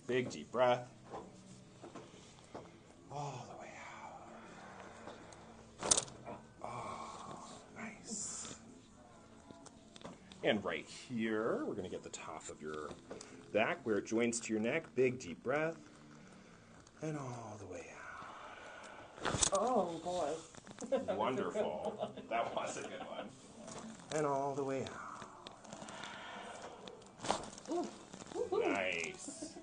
Big deep breath. All the way out. Oh, nice. And right here, we're going to get the top of your back where it joins to your neck. Big deep breath. And all the way out. Oh, boy. Wonderful. That was a good one. And all the way out. Ooh. Nice.